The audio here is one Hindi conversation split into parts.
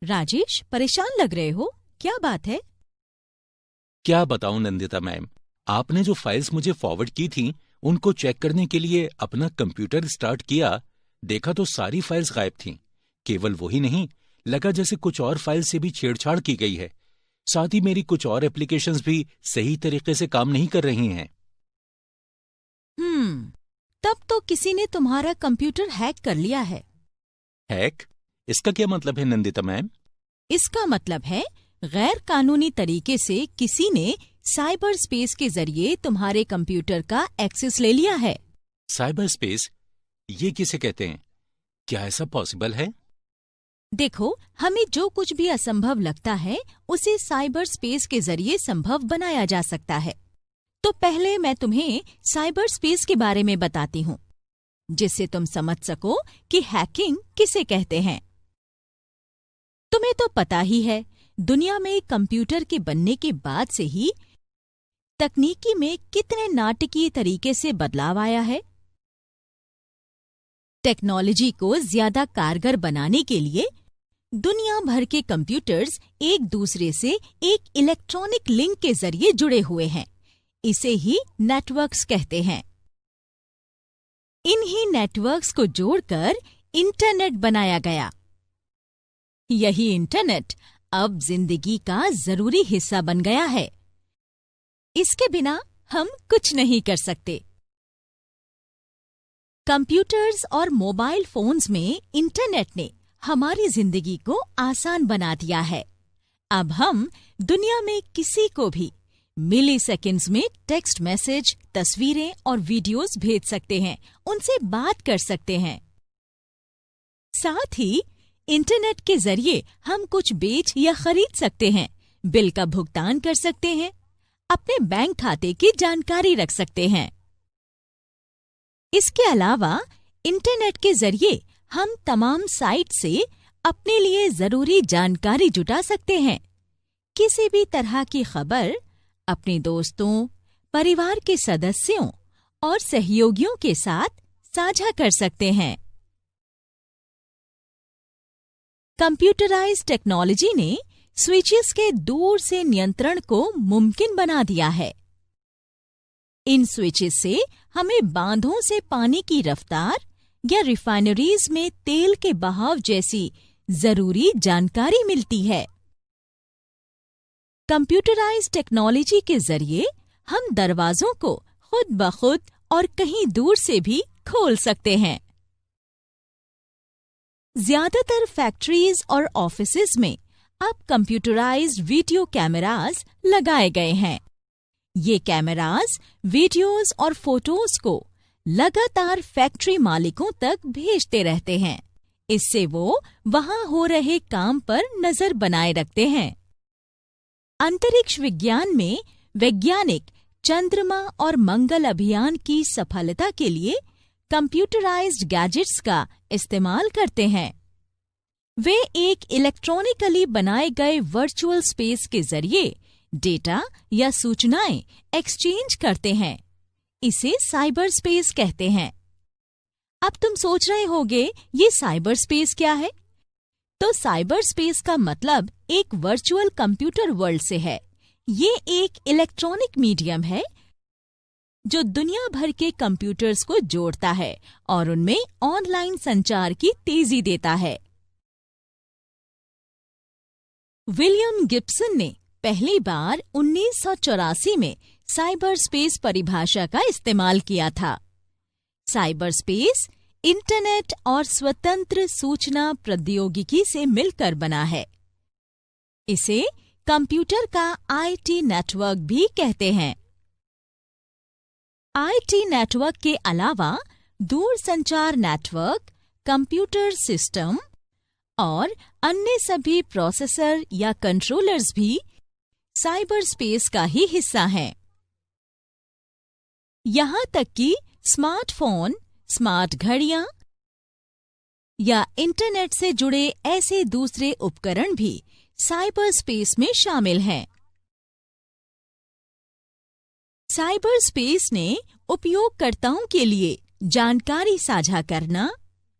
राजेश, परेशान लग रहे हो, क्या बात है? क्या बताऊं नंदिता मैम, आपने जो फाइल्स मुझे फॉरवर्ड की थीं, उनको चेक करने के लिए अपना कंप्यूटर स्टार्ट किया, देखा तो सारी फाइल्स गायब थीं। केवल वही नहीं, लगा जैसे कुछ और फाइल से भी छेड़छाड़ की गई है। साथ ही मेरी कुछ और एप्लीकेशंस भी सही तरीके से काम नहीं कर रही हैं। तब तो किसी ने तुम्हारा कंप्यूटर हैक कर लिया है। हैक? इसका क्या मतलब है नंदिता मैम? इसका मतलब है गैर कानूनी तरीके से किसी ने साइबर स्पेस के जरिए तुम्हारे कंप्यूटर का एक्सेस ले लिया है। Cyber space? ये किसे कहते हैं? क्या ऐसा पॉसिबल है? देखो, हमें जो कुछ भी असंभव लगता है उसे साइबर स्पेस के जरिए संभव बनाया जा सकता है। तो पहले मैं तुम्हें साइबर स्पेस के बारे में बताती हूँ, जिससे तुम समझ सको कि हैकिंग किसे कहते हैं। तुम्हें तो पता ही है, दुनिया में कंप्यूटर के बनने के बाद से ही तकनीकी में कितने नाटकीय तरीके से बदलाव आया है। टेक्नोलॉजी को ज्यादा कारगर बनाने के लिए दुनिया भर के कंप्यूटर्स एक दूसरे से एक इलेक्ट्रॉनिक लिंक के जरिए जुड़े हुए हैं। इसे ही नेटवर्क्स कहते हैं। इन्हीं नेटवर्क्स को जोड़कर इंटरनेट बनाया गया। यही इंटरनेट अब जिंदगी का जरूरी हिस्सा बन गया है। इसके बिना हम कुछ नहीं कर सकते। कंप्यूटर्स और मोबाइल फोन्स में इंटरनेट ने हमारी जिंदगी को आसान बना दिया है। अब हम दुनिया में किसी को भी मिली सेकेंड्स में टेक्स्ट मैसेज, तस्वीरें और वीडियोस भेज सकते हैं, उनसे बात कर सकते हैं। साथ ही इंटरनेट के जरिए हम कुछ बेच या खरीद सकते हैं, बिल का भुगतान कर सकते हैं, अपने बैंक खाते की जानकारी रख सकते हैं। इसके अलावा इंटरनेट के जरिए हम तमाम साइट से अपने लिए जरूरी जानकारी जुटा सकते हैं। किसी भी तरह की खबर अपने दोस्तों, परिवार के सदस्यों और सहयोगियों के साथ साझा कर सकते हैं। कंप्यूटराइज्ड टेक्नोलॉजी ने स्विचेस के दूर से नियंत्रण को मुमकिन बना दिया है। इन स्विचेस से हमें बांधों से पानी की रफ्तार या रिफाइनरीज में तेल के बहाव जैसी जरूरी जानकारी मिलती है। कंप्यूटराइज्ड टेक्नोलॉजी के जरिए हम दरवाजों को खुद ब खुद और कहीं दूर से भी खोल सकते हैं। ज्यादातर फैक्ट्रीज और ऑफिसेज में अब कंप्यूटराइज्ड वीडियो कैमरास लगाए गए हैं। ये कैमरास वीडियोस और फोटोज को लगातार फैक्ट्री मालिकों तक भेजते रहते हैं। इससे वो वहां हो रहे काम पर नजर बनाए रखते हैं। अंतरिक्ष विज्ञान में वैज्ञानिक चंद्रमा और मंगल अभियान की सफलता के लिए कंप्यूटराइज्ड गैजेट्स का इस्तेमाल करते हैं। वे एक इलेक्ट्रॉनिकली बनाए गए वर्चुअल स्पेस के जरिए डेटा या सूचनाएं एक्सचेंज करते हैं। इसे साइबर स्पेस कहते हैं। अब तुम सोच रहे होगे, ये साइबर स्पेस क्या है? तो साइबर स्पेस का मतलब एक वर्चुअल कंप्यूटर वर्ल्ड से है। ये एक इलेक्ट्रॉनिक मीडियम है जो दुनिया भर के कंप्यूटर्स को जोड़ता है और उनमें ऑनलाइन संचार की तेजी देता है। विलियम गिब्सन ने पहली बार 1984 में साइबर स्पेस परिभाषा का इस्तेमाल किया था। साइबर स्पेस इंटरनेट और स्वतंत्र सूचना प्रौद्योगिकी से मिलकर बना है। इसे कंप्यूटर का आईटी नेटवर्क भी कहते हैं। आईटी नेटवर्क के अलावा दूरसंचार नेटवर्क, कंप्यूटर सिस्टम और अन्य सभी प्रोसेसर या कंट्रोलर्स भी साइबर स्पेस का ही हिस्सा हैं। यहाँ तक कि स्मार्टफोन, स्मार्ट घड़ियां या इंटरनेट से जुड़े ऐसे दूसरे उपकरण भी साइबर स्पेस में शामिल हैं। साइबर स्पेस ने उपयोगकर्ताओं के लिए जानकारी साझा करना,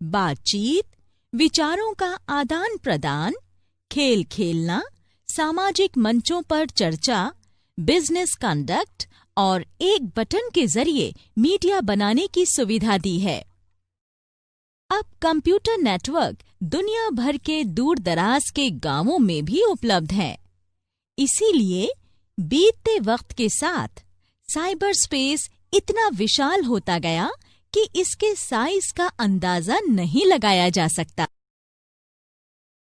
बातचीत, विचारों का आदान प्रदान, खेल खेलना, सामाजिक मंचों पर चर्चा, बिजनेस कंडक्ट और एक बटन के जरिए मीडिया बनाने की सुविधा दी है। अब कंप्यूटर नेटवर्क दुनिया भर के दूर दराज के गांवों में भी उपलब्ध हैं। इसीलिए बीतते वक्त के साथ साइबर स्पेस इतना विशाल होता गया कि इसके साइज का अंदाजा नहीं लगाया जा सकता।